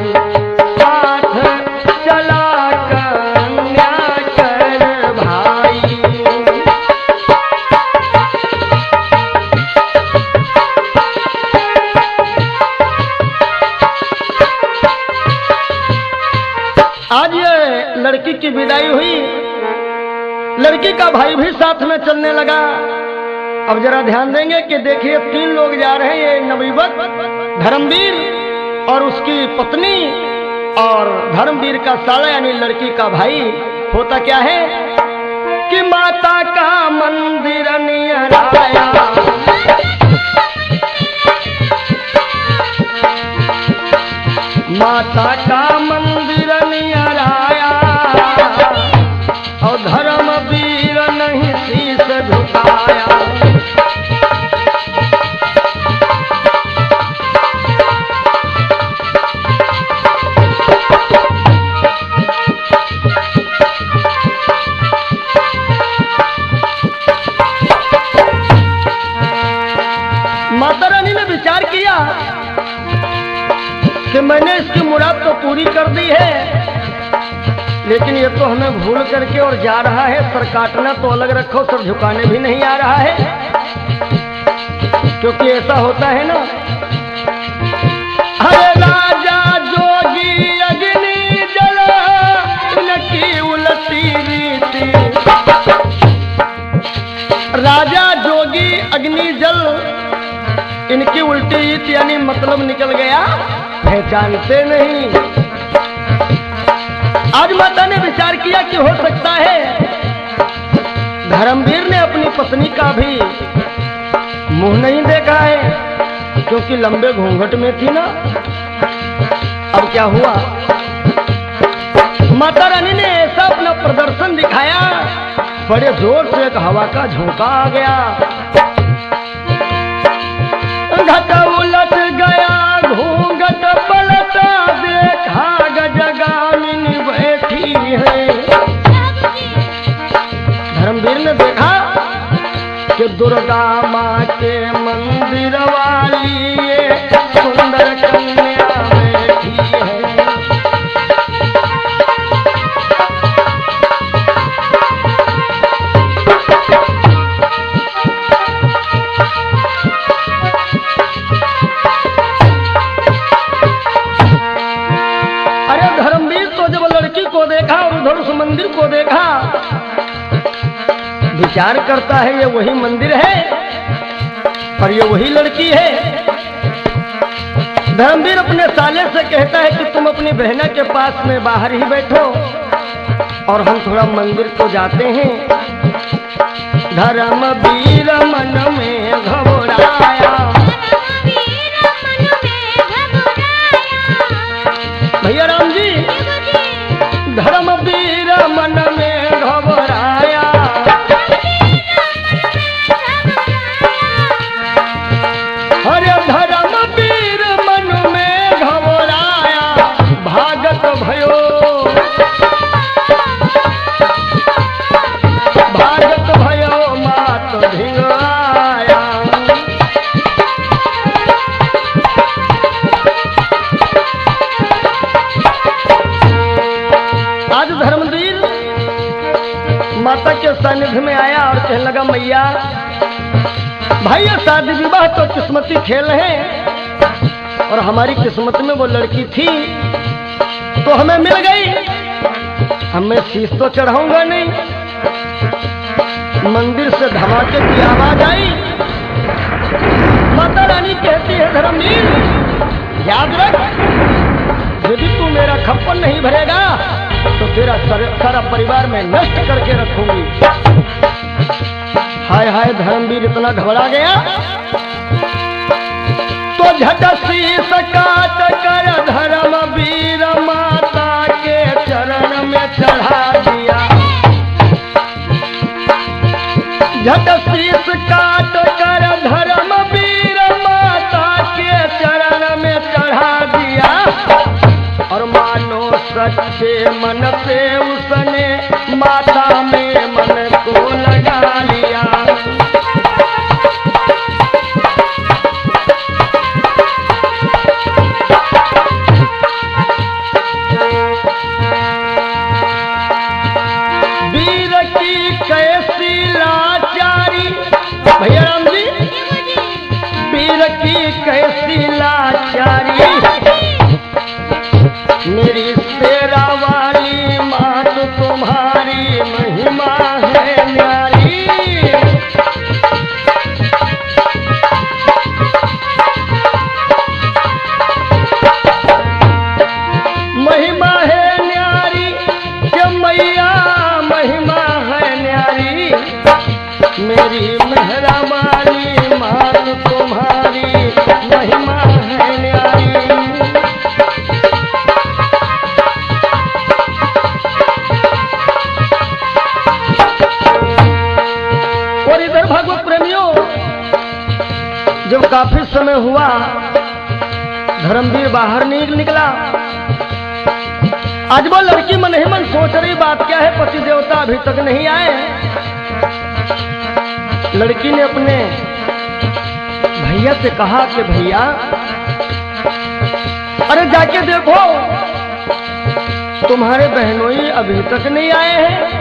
साथ चला कन्या कर भाई। आज ये लड़की की विदाई हुई, लड़की का भाई भी साथ में चलने लगा। अब जरा ध्यान देंगे कि देखिए 3 लोग जा रहे हैं, ये नवयुवक धर्मवीर और उसकी पत्नी और धर्मवीर का साला यानी लड़की का भाई। होता क्या है कि माता का मंदिर नियर आया, माता का मंदिर नियर आया और धर्मवीर नहीं शीश झुकाया। माता रानी ने विचार किया कि मैंने इसकी मुराद तो पूरी कर दी है, लेकिन ये तो हमें भूल करके और जा रहा है। सर काटना तो अलग रखो, सर झुकाने भी नहीं आ रहा है। क्योंकि ऐसा होता है ना, अरे राजा जोगी अग्नि जल इनकी उलटी रीति, राजा जोगी अग्नि जल इनकी उल्टी रीति यानी मतलब निकल गया, पहचानते नहीं। आज माता ने विचार किया कि हो सकता है धर्मवीर ने अपनी पत्नी का भी मुंह नहीं देखा है, क्योंकि लंबे घूंघट में थी ना। अब क्या हुआ, माता रानी ने ऐसा अपना प्रदर्शन दिखाया, बड़े जोर से एक हवा का झोंका आ गया, घट उलट गया, घूंघट पलटा, देखा गजगामिन बैठी है। धर्मवीर ने देखा कि दुर्गा माँ के मंदिर वाली ये सुंदर कन्या बैठी है। को देखा और उधर उस मंदिर को देखा, विचार करता है ये वही मंदिर है और ये वही लड़की है। धर्मवीर अपने साले से कहता है कि तुम अपनी बहना के पास में बाहर ही बैठो और हम थोड़ा मंदिर को जाते हैं। धर्मवीर मन में घबराया, भैया राम जी, धर्मवीर मन में घबराया, अरे धर्मवीर मन में घबराया, भागत भयो, भागत भयो मात धिंगाया। आज धर्मवीर माता के सानिध्य में आया और कहने लगा, मैया भाई ये शादी विवाह तो किस्मती खेल है और हमारी किस्मत में वो लड़की थी तो हमें मिल गई, अब मैं शीश तो चढ़ाऊंगा नहीं। मंदिर से धमाके की आवाज आई, माता रानी कहती है धर्मवीर याद रख, यदि तू मेरा खप्पन नहीं भरेगा तो तेरा सारा परिवार में नष्ट करके रखूंगी। हाय हाय, धर्मवीर इतना घबरा गया तो झट शीस काट कर धर्मवीर माता के चरण में चढ़ा दिया। झट शीस काट कर धर्मवीर माता के चरण में चढ़ा दिया। और मानो सच्चे मन से उसने माता में मन को लगा लिया। वीर की कैसी लाचारी, भैया राम जी, वीर की कैसी लाचारी, मेरी शेरा वाली मात तुम्हारी महिमा है न्यारी। महिमा है न्यारी के मैया, महिमा है न्यारी, मेरी मेहरा वाली मात तुम्हारी महिमा है न्यारी। और इधर भागवत प्रेमियों, जब काफी समय हुआ धर्मवीर बाहर निकला। आज वो लड़की मन ही मन सोच रही बात क्या है, पति देवता अभी तक नहीं आए। लड़की ने अपने भैया से कहा कि भैया अरे जाके देखो तुम्हारे बहनोई अभी तक नहीं आए हैं।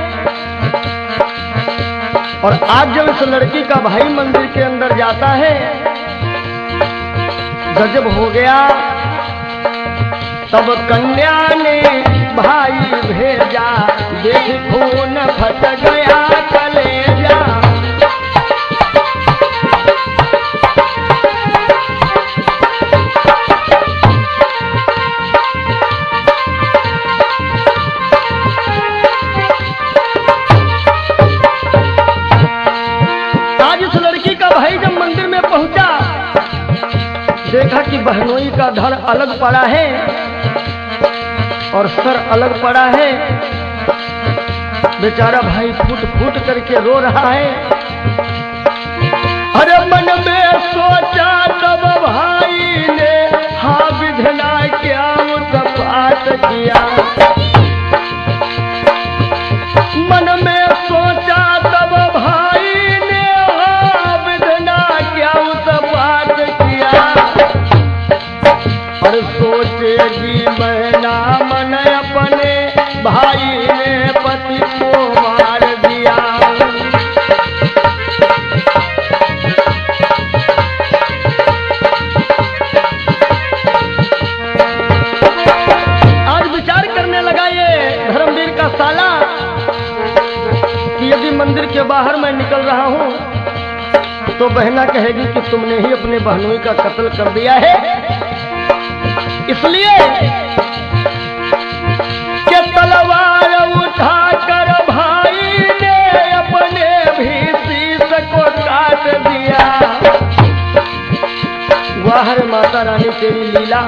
और आज जब इस लड़की का भाई मंदिर के अंदर जाता है, गजब हो गया। तब कन्या ने भाई भेजा, देख खून फट गया कलेजा। देखा कि बहनोई का धड़ अलग पड़ा है और सर अलग पड़ा है। बेचारा भाई फूट फूट करके रो रहा है। अरे मन में सोचा तब भाई ने, हाँ विधना क्या उत्पात किया। मन में सोचा तब भाई ने, हाँ विधना क्या उत्पात किया। और सोचेगी बहना मन अपने भाई ने पति को मार दिया। आज विचार करने लगा ये धर्मवीर का साला कि यदि मंदिर के बाहर मैं निकल रहा हूं तो बहना कहेगी कि तुमने ही अपने बहनोई का कत्ल कर दिया है। इसलिए कि तलवार उठाकर भाई ने अपने भी शीश को काट दिया। वाह रे माता रानी तेरी लीला।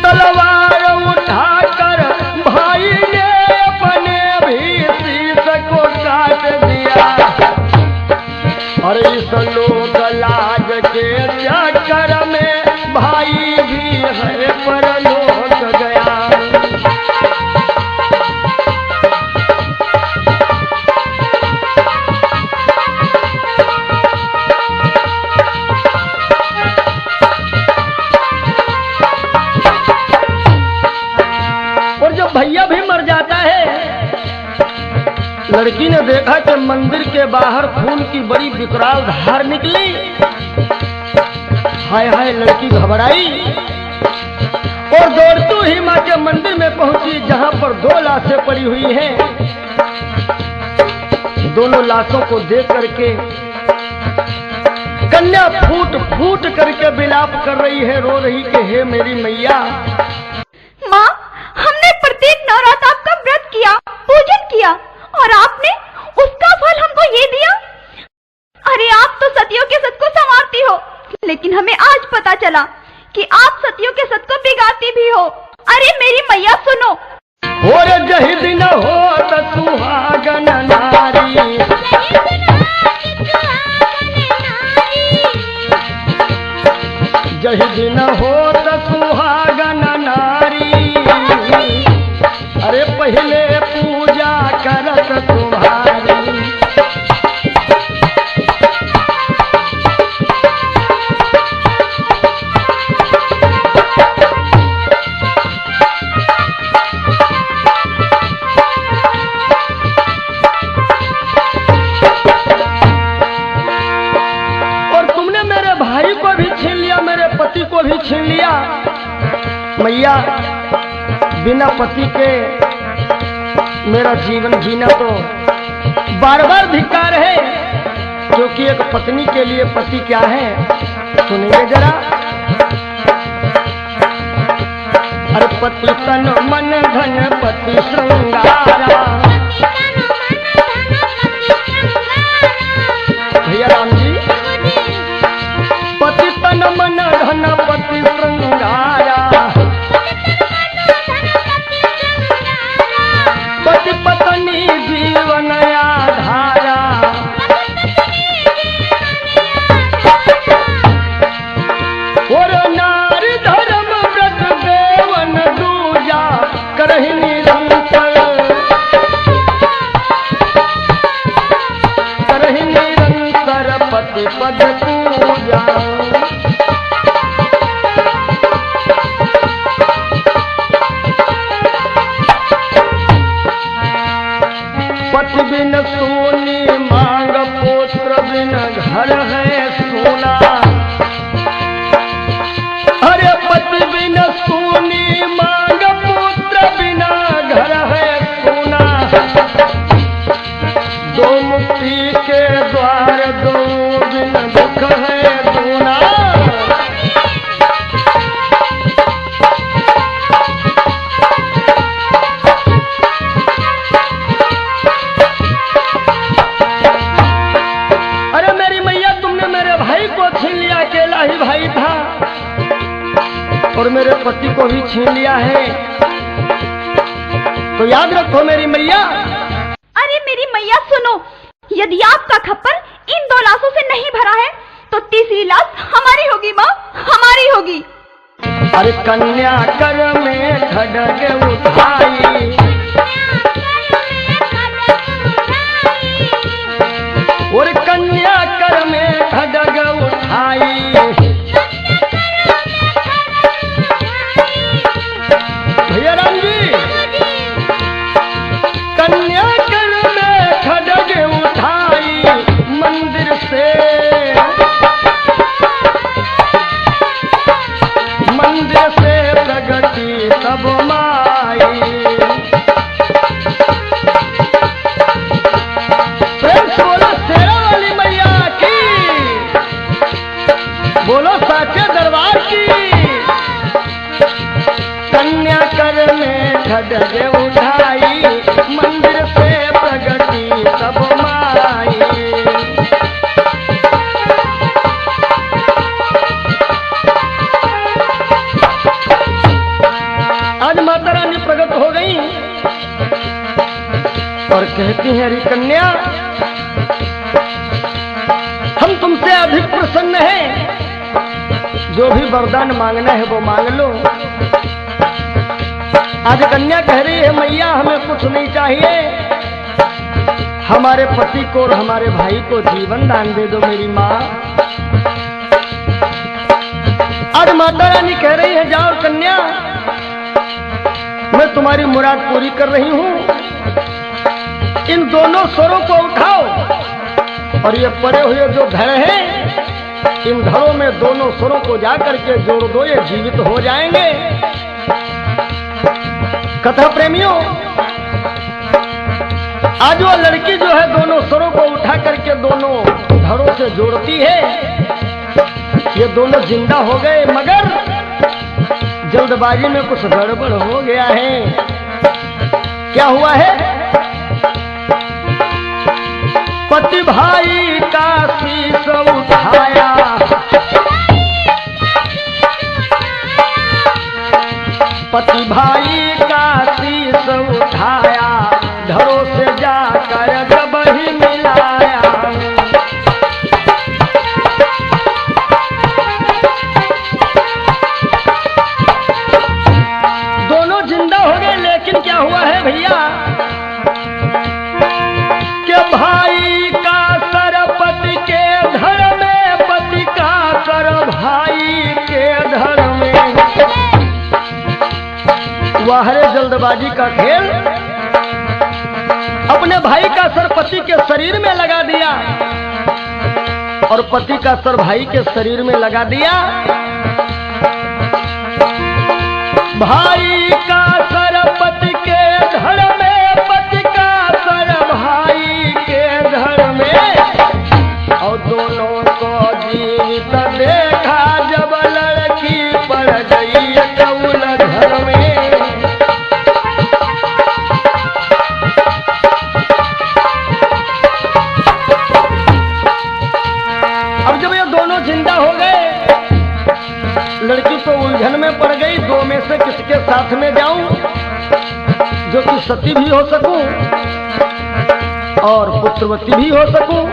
तलवार उठाकर भाई ने अपने भी शीश को काट दिया। और इस लोक लाज के चक्कर में भाई भी है परलोक गया। और जब भैया भी मर जाता है, लड़की ने देखा कि मंदिर के बाहर खून की बड़ी विकराल धार निकली। हाय हाय, लड़की घबराई और दौड़ती ही मां के मंदिर में पहुंची, जहां पर 2 लाशें पड़ी हुई हैं। दोनों लाशों को देख करके कन्या फूट फूट करके विलाप कर रही है, रो रही कि हे मेरी मैया। माँ, हमने प्रत्येक चला कि आप सतियों के सत को बिगाड़ती भी हो। अरे मेरी मैया सुनो। और जही दिन होत सुहागन नारी, जही दिन होत सुहागन नारी, अरे पहले पूजा करत तुम्हारी। पति को भी छीन लिया। मैया, बिना पति के मेरा जीवन जीना तो बार बार धिक्कार है, क्योंकि एक पत्नी के लिए पति क्या है सुनिए जरा। अरे पति तन मन धन पति श्रृंगारा, भैया राम जी, पति तन मन धन पति श्रृंगारा, पति पत्नी जीवन आधारा। और नारी धर्म व्रत देवन दूजा करहि निरंतर, करहि निरंतर पति पद पूजा। पति बिन सोनी मांग पुत्र बिन घर है सोना, अरे पति बिन सोनी मांग पुत्र बिना घर है सोना। दो मुक्ति के द्वार दो बिन दुख है दोना। अकेला ही भाई था और मेरे पति को भी छीन लिया है, तो याद रखो मेरी मैया। अरे मेरी मैया सुनो, यदि आपका खप्पर इन 2 लाशों से नहीं भरा है तो तीसरी लाश हमारी होगी माँ, हमारी होगी। अरे कन्या कर में खड्ग उठाई, और कन्या कर में खड्ग उठाई। भैया राम जी, कन्या कर में खड्ग उठाई, मंदिर से प्रगति सब माई। बोलो साचे दरबार की। कन्या कर में खड्ग उठाई, मंदिर से प्रगति सब माई। आज माता रानी प्रकट हो गई और कहती हैं, अरे कन्या, हम तुमसे अधिक प्रसन्न हैं, जो भी वरदान मांगना है वो मांग लो। आज कन्या कह रही है, मैया हमें कुछ नहीं चाहिए, हमारे पति को और हमारे भाई को जीवन दान दे दो मेरी माँ। आज माता रानी कह रही है, जाओ कन्या, मैं तुम्हारी मुराद पूरी कर रही हूँ, इन दोनों स्वरों को उठाओ और ये पड़े हुए जो धड़ हैं, इन घरों में दोनों स्वरों को जाकर के जोड़ दो, ये जीवित हो जाएंगे। कथा प्रेमियों, आज वो लड़की जो है दोनों स्वरों को उठा करके दोनों धड़ों से जोड़ती है, ये दोनों जिंदा हो गए, मगर जल्दबाजी में कुछ गड़बड़ हो गया है। क्या हुआ है? पति भाई का शीश उठाया, पति भाई का शीश उठाया, घरों से जाकर जब ही मिलाया। दोनों जिंदा हो गए, लेकिन क्या हुआ है भैया कि भाई का सर पति के धड़ में, पति का सर भाई के धड़ में। वह है जल्दबाजी का खेल। अपने भाई का सर पति के शरीर में लगा दिया और पति का सर भाई के शरीर में लगा दिया। भाई का सर पति के धड़ में, पति का सर भाई के धड़ में। और दोनों को जीवित देखा जब लड़की पड़ गई कौल घर में। अब जब ये दोनों जिंदा हो गए, लड़की तो उलझन में पड़ गई, दो में से किसके साथ में जाऊं जो कि सती भी हो सकूं और पुत्रवती भी हो सकूं।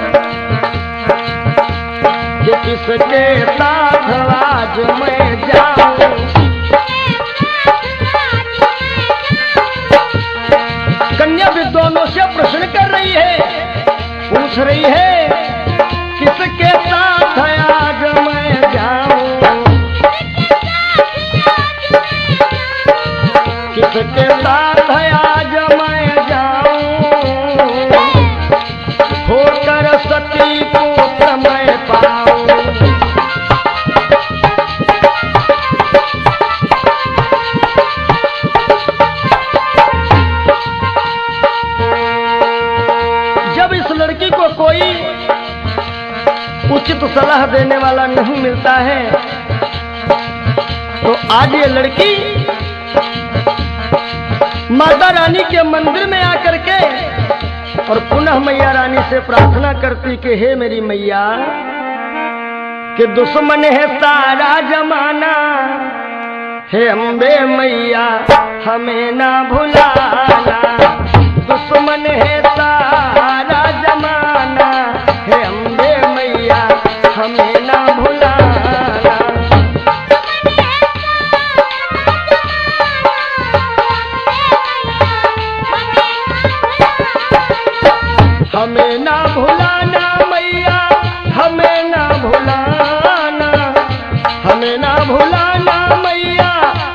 ये किसके साथ आज मैं जाऊं। कन्या भी दोनों से प्रश्न कर रही है, पूछ रही है किसके साथ आज मैं जाऊं, किसके साथ आज मैं जाऊं, होकर सती पुत्र मैं पाऊं। जब इस लड़की को कोई उचित सलाह देने वाला नहीं मिलता है, तो आज ये लड़की माता रानी के मंदिर में आकर के और पुनः मैया रानी से प्रार्थना करती कि हे मेरी मैया, कि दुश्मन है सारा जमाना, हे अम्बे मैया हमें ना भुलाना। दुश्मन है सारा जमाना, हे अम्बे मैया हमें ना भुलाना। हमें ना भुलाना मैया, हमें ना भुलाना, हमें ना भुलाना मैया,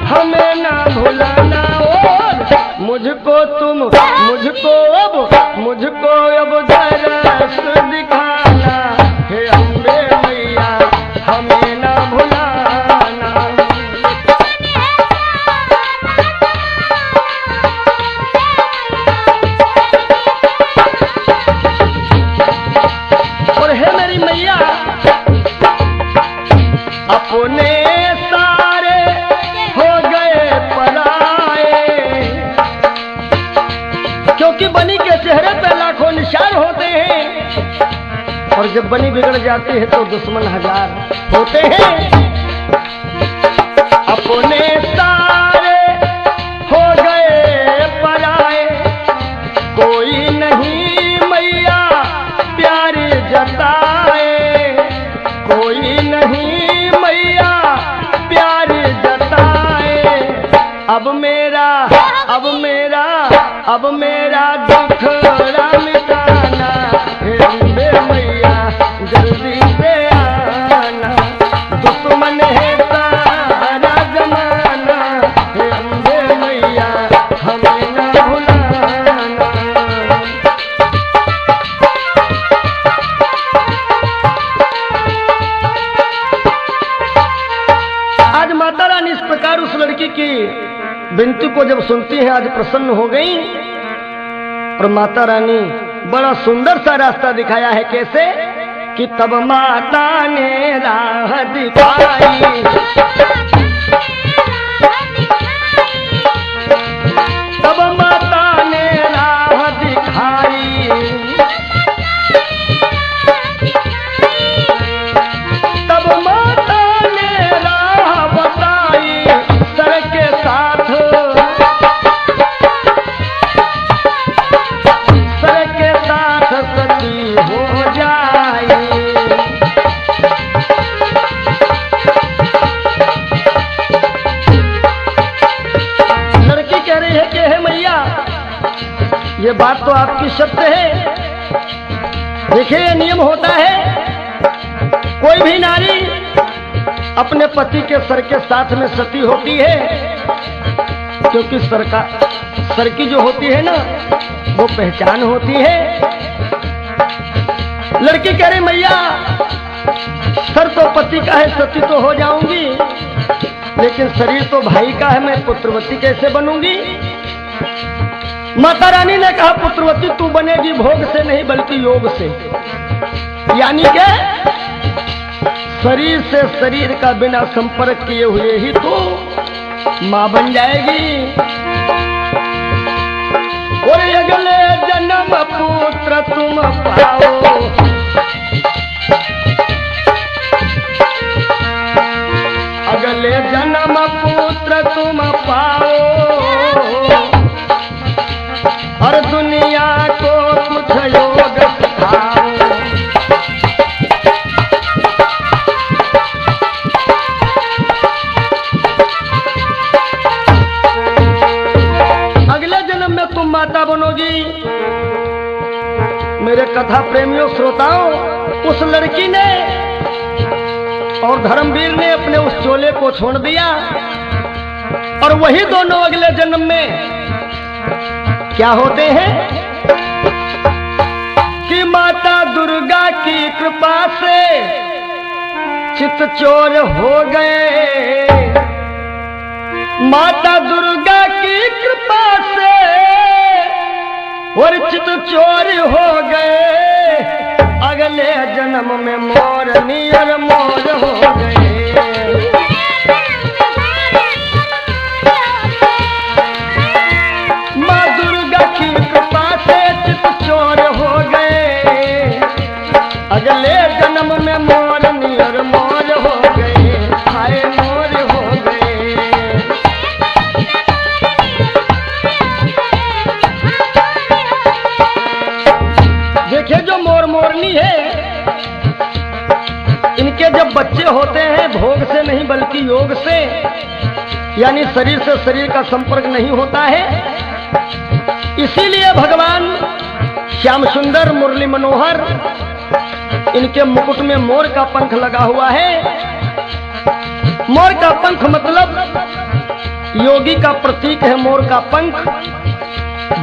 हमें ना भुलाना। और मुझको तुम, मुझको अब दरस दिखाना, हे अम्बे मैया हमें ना भुलाना। और हे मेरी मैया, अपने सारे हो गए पराए, क्योंकि बनी के चेहरे पे लाखों निशान होते हैं और जब बनी बिगड़ जाती है तो दुश्मन हजार होते हैं। अपने सारे हो गए पराए, कोई नहीं मैया प्यार जताए, कोई नहीं मैया प्यार जताए। अब मेरा दुखड़ा मिटाना, हे अम्बे मैया जल्दी से आना। दुश्मन है सारा जमाना, हे अम्बे मैया हमें ना भुलाना। आज माता रानी इस प्रकार उस लड़की की विनती को जब सुनती है, आज प्रसन्न हो गई और माता रानी बड़ा सुंदर सा रास्ता दिखाया है। कैसे कि तब माता ने राह दिखाई, तब माता ने राह दिखाई, तब माता ने राह बताई, सर के साथ ये बात तो आपकी सत्य है। देखिए, ये नियम होता है, कोई भी नारी अपने पति के सर के साथ में सती होती है, क्योंकि सर की जो होती है ना, वो पहचान होती है। लड़की कह रही, मैया सर तो पति का है, सती तो हो जाऊंगी, लेकिन शरीर तो भाई का है, मैं पुत्रवती कैसे बनूंगी? माता रानी ने कहा, पुत्रवती तू बनेगी भोग से नहीं बल्कि योग से, यानी के शरीर से शरीर का बिना संपर्क किए हुए ही तू मां बन जाएगी। और अगले जन्म पुत्र तुम पाओ, अगले जन्म पुत्र तुम पाओ, और दुनिया को कुछ योग सिखाओ। अगले जन्म में तुम माता बनोगी। मेरे कथा प्रेमियों श्रोताओं, उस लड़की ने और धर्मवीर ने अपने उस चोले को छोड़ दिया, और वही दोनों अगले जन्म में क्या होते हैं कि माता दुर्गा की कृपा से चितचोर हो गए। माता दुर्गा की कृपा से और चितचोर हो गए। अगले जन्म में मोर नियर मोर हो गए। माँ दुर्गा की कृपा से चितचोर हो गए। अगले जन्म में मोर नियर मोर हो गए। हाय मोर हो गए। देखिए, जो मोर मोरनी है, इनके जब बच्चे होते हैं भोग से नहीं बल्कि योग से, यानी शरीर से शरीर का संपर्क नहीं होता है। इसीलिए भगवान श्याम सुंदर मुरली मनोहर, इनके मुकुट में मोर का पंख लगा हुआ है। मोर का पंख मतलब योगी का प्रतीक है। मोर का पंख,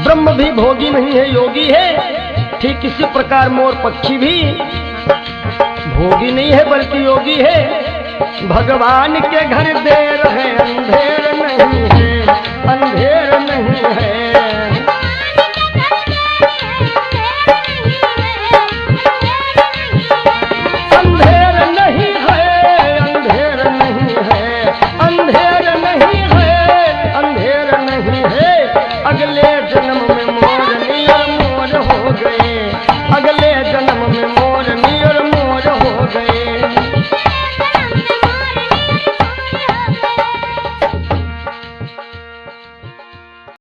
ब्रह्म भी भोगी नहीं है, योगी है। ठीक इसी प्रकार मोर पक्षी भी भोगी नहीं है बल्कि योगी है। भगवान के घर देर है, अंधेर नहीं है, अंधेर नहीं है। अंधेर नहीं है, अंधेर नहीं है, अंधेर नहीं है, अंधेर नहीं है। अगले जन्म